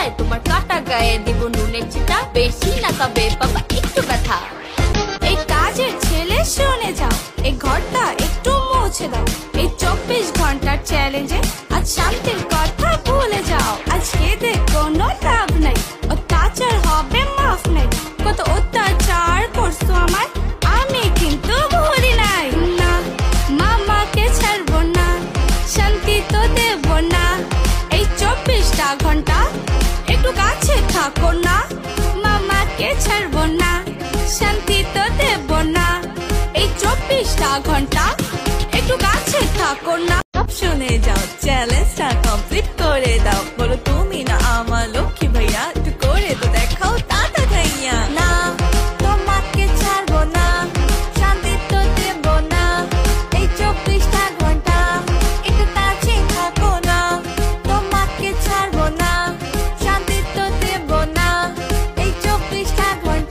রাস্তায় তোমার কাটা গায়ে দিব নুনের চিটা, বেশি না তবে বাবা একটু ব্যথা। এই কাজের ছেলে শুনে যাও, এই ঘরটা একটু মুছে দাও। এই 24 ঘন্টার চ্যালেঞ্জে আজ শান্তির কথা ভুলে যাও। আজ খেতে কোনো লাভ নাই, অত্যাচার হবে মাফ নাই। কত অত্যাচার করছো আমার, আমি কিন্তু ভুলি নাই। না, মামাকে ছাড়বো না, শান্তি তো দেব না। এই 24টা ঘন্টা একটু কাছে থাকো না। মামাকে ছাড়বো না, শান্তি তো দেব না। এই 24টা ঘন্টা একটু কাছে থাকো না। সব শুনে যাও, চ্যালেঞ্জটা